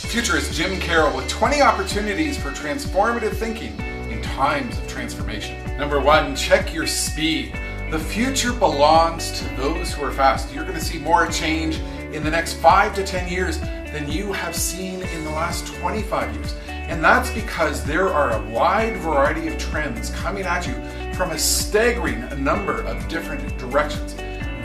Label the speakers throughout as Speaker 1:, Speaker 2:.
Speaker 1: Futurist Jim Carroll with 20 opportunities for transformative thinking in times of transformation. Number 1, check your speed. The future belongs to those who are fast. You're going to see more change in the next 5 to 10 years than you have seen in the last 25 years. And that's because there are a wide variety of trends coming at you from a staggering number of different directions.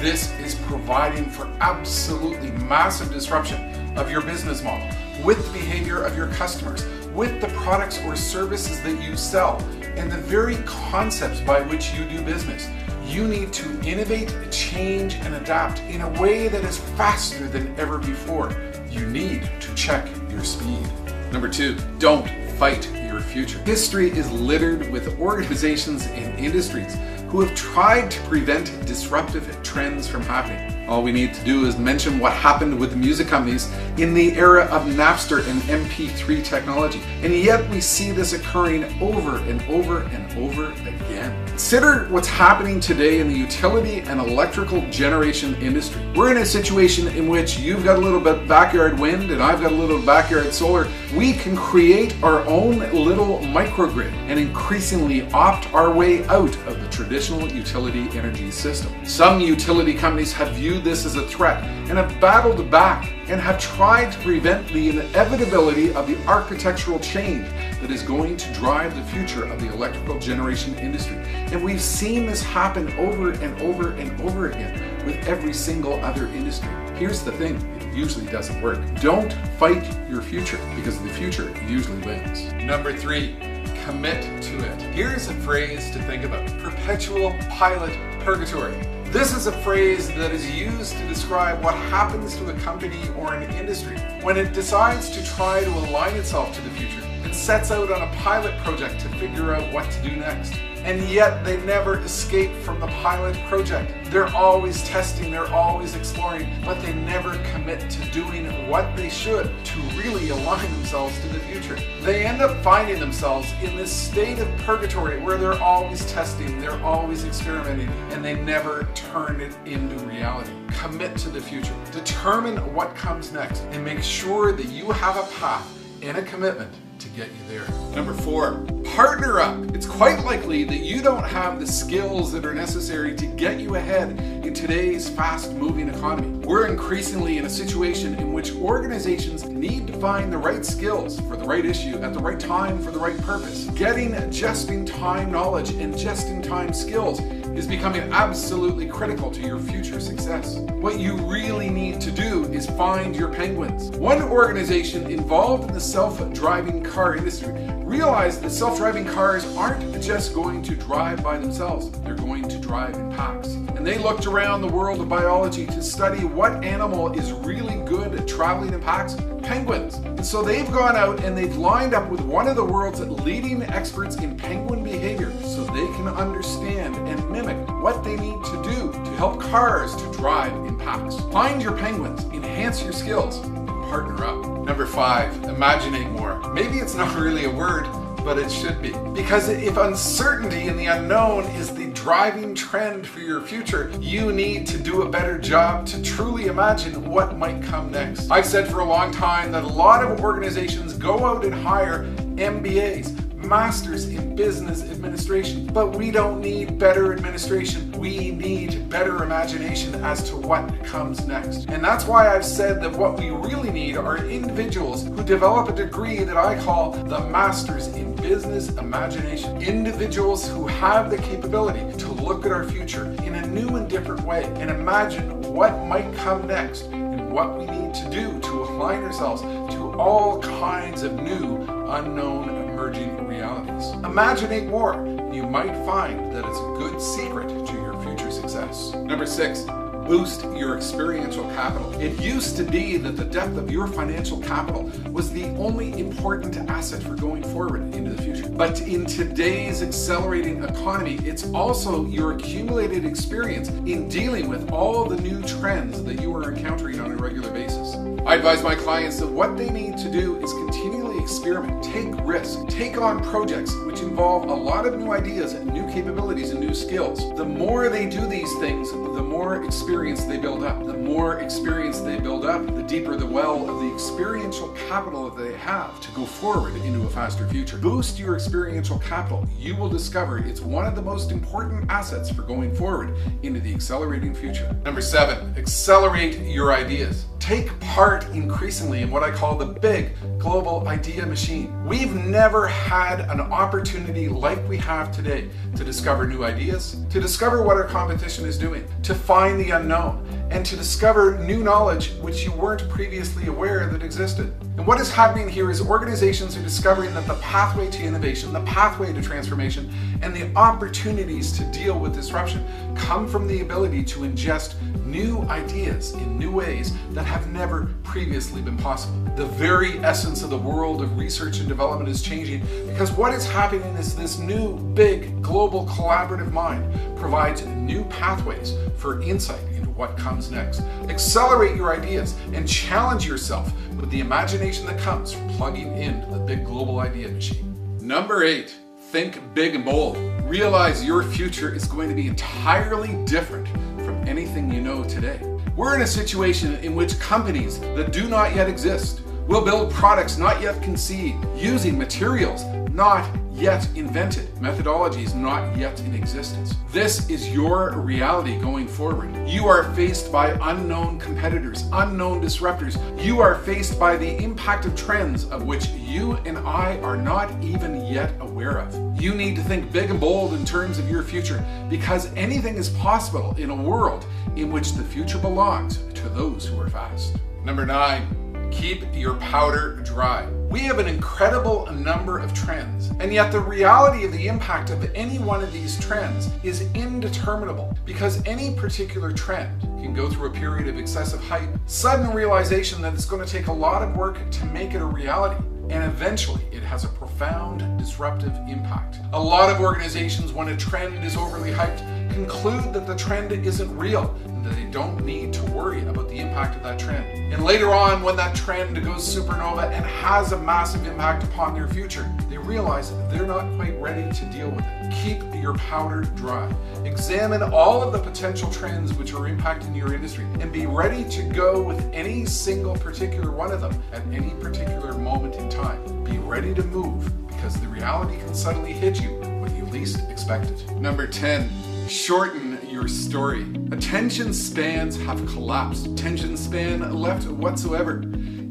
Speaker 1: This is providing for absolutely massive disruption of your business model, with the behavior of your customers, with the products or services that you sell, and the very concepts by which you do business. You need to innovate, change, and adapt in a way that is faster than ever before. You need to check your speed. Number 2, don't fight your future. History is littered with organizations and industries who have tried to prevent disruptive trends from happening. All we need to do is mention what happened with the music companies in the era of Napster and MP3 technology. And yet we see this occurring over and over and over again. Consider what's happening today in the utility and electrical generation industry. We're in a situation in which you've got a little bit backyard wind and I've got a little backyard solar. We can create our own little microgrid and increasingly opt our way out of the traditional utility energy system. Some utility companies have viewed this as a threat and have battled back and have tried to prevent the inevitability of the architectural change that is going to drive the future of the electrical generation industry. And we've seen this happen over and over and over again with every single other industry. Here's the thing, it usually doesn't work. Don't fight your future, because the future usually wins. Number 3, commit to it. Here's a phrase to think about: perpetual pilot purgatory. This is a phrase that is used to describe what happens to a company or an industry when it decides to try to align itself to the future and sets out on a pilot project to figure out what to do next. And yet they never escape from the pilot project. They're always testing, they're always exploring, but they never commit to doing what they should to really align themselves to the future. They end up finding themselves in this state of purgatory where they're always testing, they're always experimenting, and they never turn it into reality. Commit to the future. Determine what comes next and make sure that you have a path and a commitment to get you there. Number 4, partner up. It's quite likely that you don't have the skills that are necessary to get you ahead in today's fast-moving economy. We're increasingly in a situation in which organizations need to find the right skills for the right issue at the right time for the right purpose. Getting just-in-time knowledge and just-in-time skills is becoming absolutely critical to your future success. What you really need to do is find your penguins. One organization involved in the self-driving car industry realized that self-driving cars aren't just going to drive by themselves, they're going to drive in packs. And they looked around the world of biology to study what animal is really good at traveling in packs: penguins. And so they've gone out and they've lined up with one of the world's leading experts in penguin behavior so they can understand and mimic what they need to do to help cars to drive in packs. Find your penguins, enhance your skills, and partner up. Number 5, imaginate more. Maybe it's not really a word, but it should be. Because if uncertainty and the unknown is the driving trend for your future, you need to do a better job to truly imagine what might come next. I've said for a long time that a lot of organizations go out and hire MBAs, Masters in Business Administration. But we don't need better administration. We need better imagination as to what comes next. And that's why I've said that what we really need are individuals who develop a degree that I call the Masters in Business Imagination. Individuals who have the capability to look at our future in a new and different way and imagine what might come next and what we need to do to align ourselves to all kinds of new, unknown, emerging realities. Imaginate more. You might find that it's a good secret to your future success. Number 6, boost your experiential capital. It used to be that the depth of your financial capital was the only important asset for going forward into the future. But in today's accelerating economy, it's also your accumulated experience in dealing with all the new trends that you are encountering on a regular basis. I advise my clients that what they need to do is continually experiment, take risks, take on projects which involve a lot of new ideas and new capabilities and new skills. The more they do these things, the more experience they build up. The more experience they build up, the deeper the well of the experiential capital that they have to go forward into a faster future. Boost your experiential capital. You will discover it's one of the most important assets for going forward into the accelerating future. Number 7, accelerate your ideas. Take part increasingly in what I call the big global idea machine. We've never had an opportunity like we have today to discover new ideas, to discover what our competition is doing, to find the unknown, and to discover new knowledge which you weren't previously aware that existed. And what is happening here is organizations are discovering that the pathway to innovation, the pathway to transformation, and the opportunities to deal with disruption come from the ability to ingest new ideas in new ways that have never previously been possible. The very essence of the world of research and development is changing because what is happening is this new, big, global collaborative mind provides new pathways for insight into what comes next. Accelerate your ideas and challenge yourself with the imagination that comes from plugging into the big global idea machine. Number 8, think big and bold. Realize your future is going to be entirely different from anything you know today. We're in a situation in which companies that do not yet exist will build products not yet conceived, using materials not yet invented, methodologies not yet in existence. This is your reality going forward. You are faced by unknown competitors, unknown disruptors. You are faced by the impact of trends of which you and I are not even yet aware of. You need to think big and bold in terms of your future because anything is possible in a world in which the future belongs to those who are fast. Number 9, keep your powder dry. We have an incredible number of trends, and yet the reality of the impact of any one of these trends is indeterminable because any particular trend can go through a period of excessive hype, sudden realization that it's going to take a lot of work to make it a reality, and eventually it has a profound disruptive impact. A lot of organizations, when a trend is overly hyped, conclude that the trend isn't real and that they don't need to worry about the impact of that trend. And later on, when that trend goes supernova and has a massive impact upon their future, they realize that they're not quite ready to deal with it. Keep your powder dry. Examine all of the potential trends which are impacting your industry and be ready to go with any single particular one of them at any particular moment in time. Be ready to move because the reality can suddenly hit you when you least expect it. Number 10. Shorten your story. Attention spans have collapsed. Attention span left whatsoever.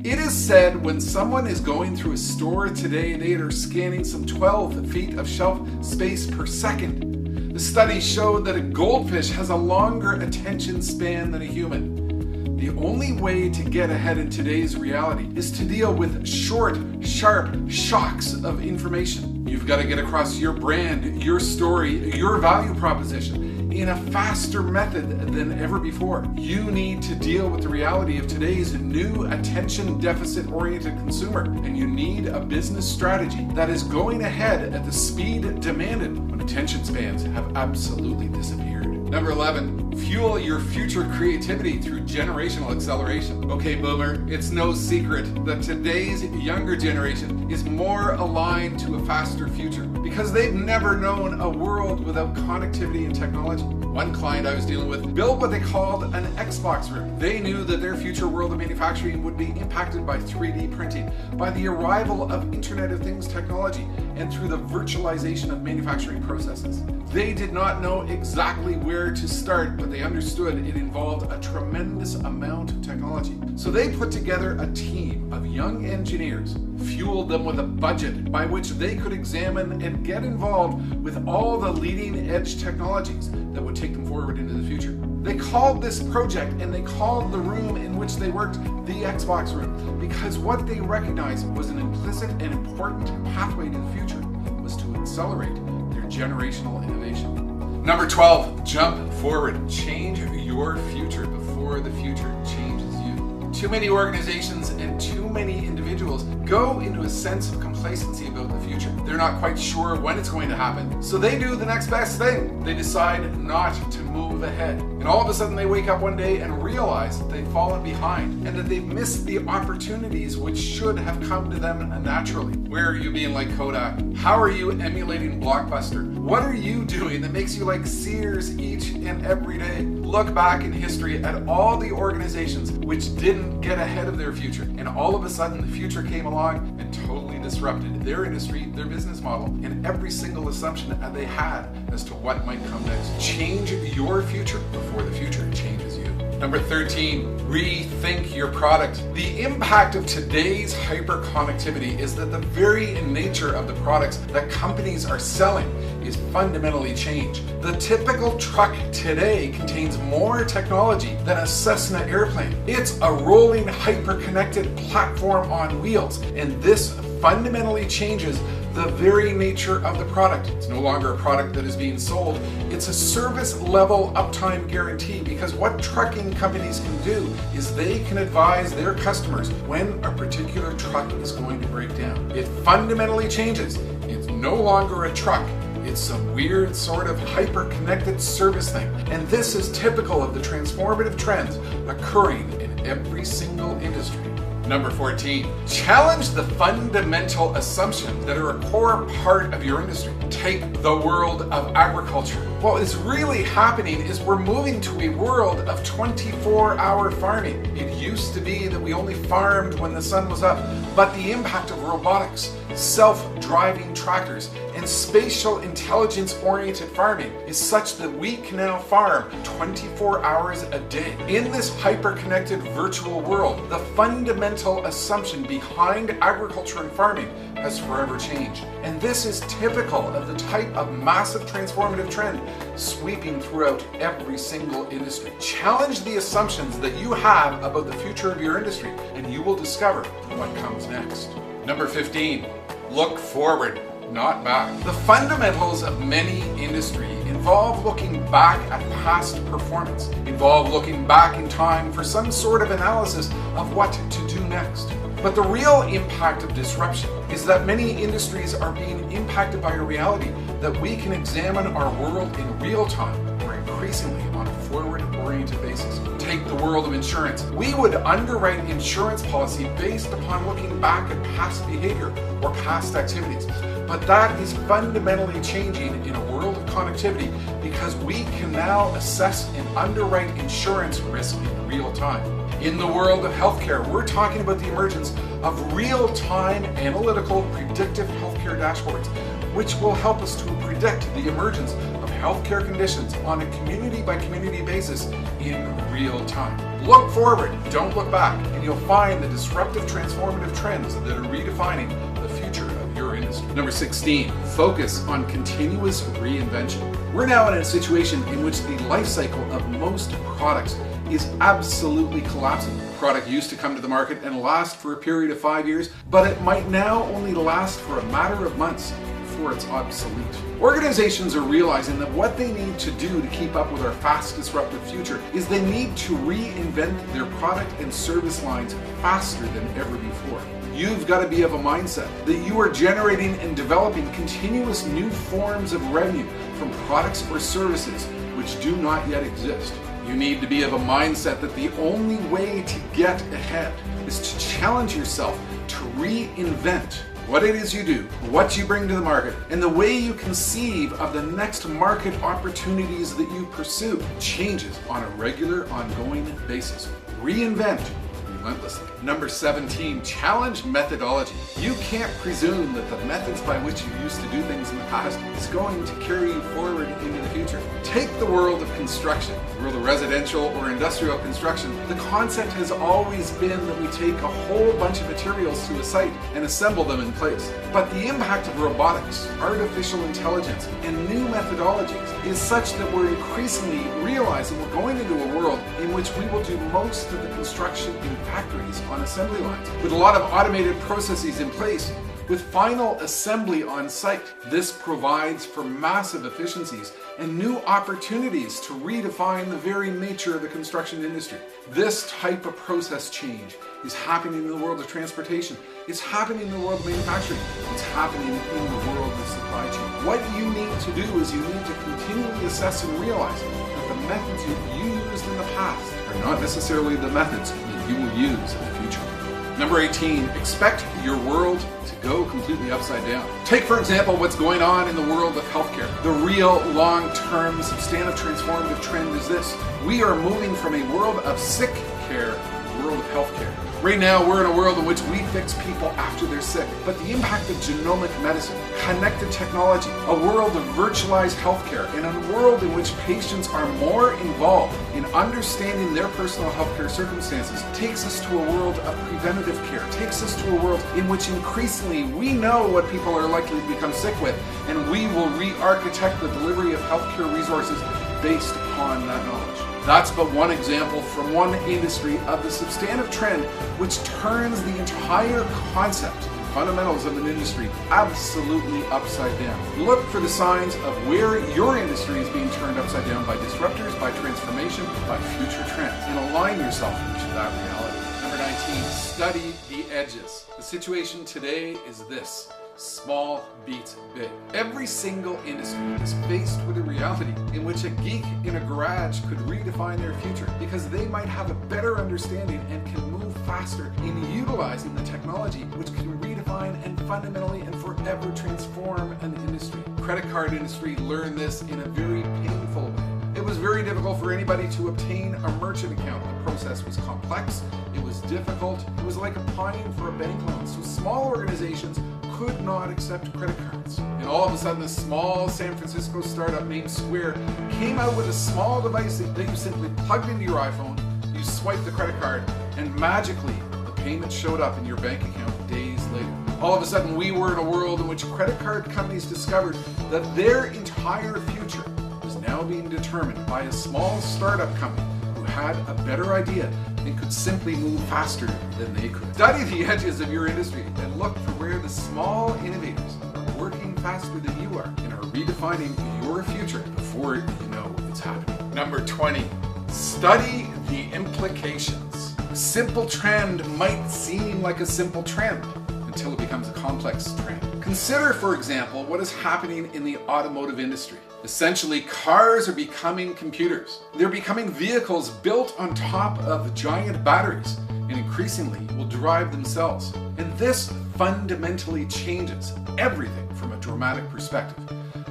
Speaker 1: It is said when someone is going through a store today, they are scanning some 12 feet of shelf space per second. The study showed that a goldfish has a longer attention span than a human. The only way to get ahead in today's reality is to deal with short, sharp shocks of information. You've got to get across your brand, your story, your value proposition in a faster method than ever before. You need to deal with the reality of today's new attention deficit oriented consumer, and you need a business strategy that is going ahead at the speed demanded when attention spans have absolutely disappeared. Number 11, fuel your future creativity through generational acceleration. Okay, Boomer, it's no secret that today's younger generation is more aligned to a faster future because they've never known a world without connectivity and technology. One client I was dealing with built what they called an Xbox room. They knew that their future world of manufacturing would be impacted by 3D printing, by the arrival of Internet of Things technology, and through the virtualization of manufacturing processes. They did not know exactly where to start, but they understood it involved a tremendous amount of technology. So they put together a team of young engineers, fueled them with a budget by which they could examine and get involved with all the leading edge technologies that would take them forward into the future. They called this project, and they called the room in which they worked the Xbox room, because what they recognized was an implicit and important pathway to the future was to accelerate their generational innovation. Number 12, jump forward. Change your future before the future changes you. Too many organizations and too many individuals go into a sense of complacency about the future. They're not quite sure when it's going to happen, so they do the next best thing. They decide not to move ahead. And all of a sudden they wake up one day and realize that they've fallen behind and that they've missed the opportunities which should have come to them naturally. Where are you being like Kodak? How are you emulating Blockbuster? What are you doing that makes you like Sears each and every day? Look back in history at all the organizations which didn't get ahead of their future, and all of a sudden the future came along and totally disrupted their industry, their business model, and every single assumption that they had as to what might come next. Change your future before the future changes you. Number 13, rethink your product. The impact of today's hyperconnectivity is that the very nature of the products that companies are selling is fundamentally changed. The typical truck today contains more technology than a Cessna airplane. It's a rolling hyper-connected platform on wheels, and this fundamentally changes the very nature of the product. It's no longer a product that is being sold. It's a service level uptime guarantee, because what trucking companies can do is they can advise their customers when a particular truck is going to break down. It fundamentally changes. It's no longer a truck. It's some weird sort of hyper-connected service thing. And this is typical of the transformative trends occurring in every single industry. Number 14, challenge the fundamental assumptions that are a core part of your industry. Take the world of agriculture. What is really happening is we're moving to a world of 24-hour farming. It used to be that we only farmed when the sun was up, but the impact of robotics, self-driving tractors, and spatial intelligence-oriented farming is such that we can now farm 24 hours a day. In this hyper-connected virtual world, the fundamental assumption behind agriculture and farming has forever changed. And this is typical of the type of massive transformative trend sweeping throughout every single industry. Challenge the assumptions that you have about the future of your industry, and you will discover what comes next. Number 15, look forward, not back. The fundamentals of many industry involve looking back at past performance, involve looking back in time for some sort of analysis of what to do next. But the real impact of disruption is that many industries are being impacted by a reality that we can examine our world in real time, or increasingly on a forward-oriented basis. Take the world of insurance. We would underwrite insurance policy based upon looking back at past behavior or past activities. But that is fundamentally changing in a world of connectivity, because we can now assess and underwrite insurance risk in real time. In the world of healthcare, we're talking about the emergence of real-time analytical predictive healthcare dashboards, which will help us to predict the emergence of healthcare conditions on a community-by-community basis in real time. Look forward, don't look back, and you'll find the disruptive transformative trends that are redefining the future of your industry. Number 16, focus on continuous reinvention. We're now in a situation in which the life cycle of most products is absolutely collapsing. The product used to come to the market and last for a period of 5 years, but it might now only last for a matter of months before it's obsolete. Organizations are realizing that what they need to do to keep up with our fast disruptive future is they need to reinvent their product and service lines faster than ever before. You've got to be of a mindset that you are generating and developing continuous new forms of revenue from products or services which do not yet exist. You need to be of a mindset that the only way to get ahead is to challenge yourself to reinvent what it is you do, what you bring to the market, and the way you conceive of the next market opportunities that you pursue changes on a regular, ongoing basis. Reinvent relentlessly. Number 17, challenge methodology. You can't presume that the methods by which you used to do things in the past is going to carry you forward into the future. Take the world of construction, the world of residential or industrial construction. The concept has always been that we take a whole bunch of materials to a site and assemble them in place. But the impact of robotics, artificial intelligence, and new methodologies is such that we're increasingly realizing we're going into a world in which we will do most of the construction in factories on assembly lines, with a lot of automated processes in place, with final assembly on site. This provides for massive efficiencies and new opportunities to redefine the very nature of the construction industry. This type of process change is happening in the world of transportation. It's happening in the world of manufacturing. It's happening in the world of supply chain. What you need to do is you need to continually assess and realize that the methods you used in the past are not necessarily the methods that you will use in the future. Number 18, expect your world to go completely upside down. Take, for example, what's going on in the world of healthcare. The real long-term substantive transformative trend is this. We are moving from a world of sick care to a world of healthcare. Right now, we're in a world in which we fix people after they're sick. But the impact of genomic medicine, connected technology, a world of virtualized healthcare, and a world in which patients are more involved in understanding their personal healthcare circumstances takes us to a world of preventative care, takes us to a world in which increasingly we know what people are likely to become sick with, and we will re-architect the delivery of healthcare resources based upon that knowledge. That's but one example from one industry of the substantive trend which turns the entire concept and fundamentals of an industry absolutely upside down. Look for the signs of where your industry is being turned upside down by disruptors, by transformation, by future trends, and align yourself to that reality. Number 19, study the edges. The situation today is this. Small beats big. Every single industry is faced with a reality in which a geek in a garage could redefine their future because they might have a better understanding and can move faster in utilizing the technology which can redefine and fundamentally and forever transform an industry. Credit card industry learned this in a very painful way. It was very difficult for anybody to obtain a merchant account. The process was complex, it was difficult, it was like applying for a bank loan. So small organizations could not accept credit cards. And all of a sudden, a small San Francisco startup named Square came out with a small device that you simply plugged into your iPhone, you swiped the credit card, and magically the payment showed up in your bank account days later. All of a sudden, we were in a world in which credit card companies discovered that their entire future was now being determined by a small startup company who had a better idea and could simply move faster than they could. Study the edges of your industry and look for where the small innovators are working faster than you are and are redefining your future before you know it's happening. Number 20, study the implications. A simple trend might seem like a simple trend until it becomes a complex trend. Consider, for example, what is happening in the automotive industry. Essentially, cars are becoming computers. They're becoming vehicles built on top of giant batteries and increasingly will drive themselves. And this fundamentally changes everything from a dramatic perspective.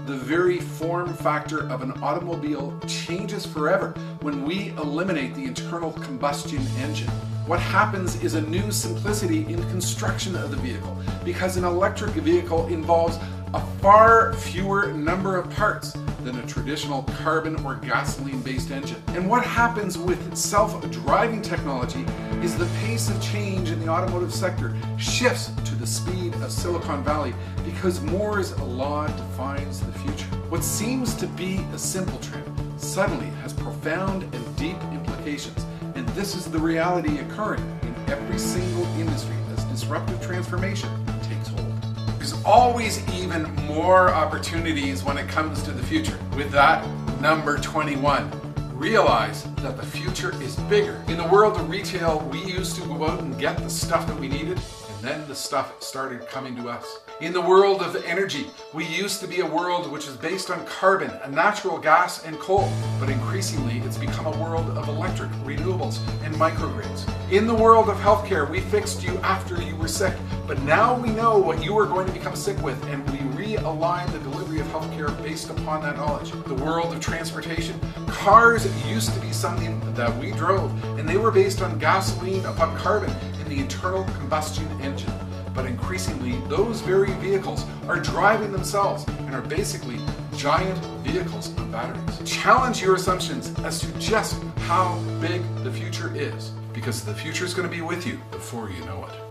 Speaker 1: The very form factor of an automobile changes forever when we eliminate the internal combustion engine. What happens is a new simplicity in construction of the vehicle because an electric vehicle involves a far fewer number of parts than a traditional carbon or gasoline-based engine. And what happens with self-driving technology is the pace of change in the automotive sector shifts to the speed of Silicon Valley because Moore's law defines the future. What seems to be a simple trend suddenly has profound and deep implications, and this is the reality occurring in every single industry as disruptive transformation takes hold. There's always even more opportunities when it comes to the future. With that, number 21, realize that the future is bigger. In the world of retail, we used to go out and get the stuff that we needed, and then the stuff started coming to us. In the world of energy, we used to be a world which is based on carbon, natural gas, and coal, but increasingly it's become a world of electric, renewables, and microgrids. In the world of healthcare, we fixed you after you were sick, but now we know what you are going to become sick with, and we realign the delivery of healthcare based upon that knowledge. The world of transportation, cars used to be something that we drove, and they were based on gasoline, upon carbon, and the internal combustion engine. But increasingly, those very vehicles are driving themselves and are basically giant vehicles on batteries. Challenge your assumptions as to just how big the future is, because the future is going to be with you before you know it.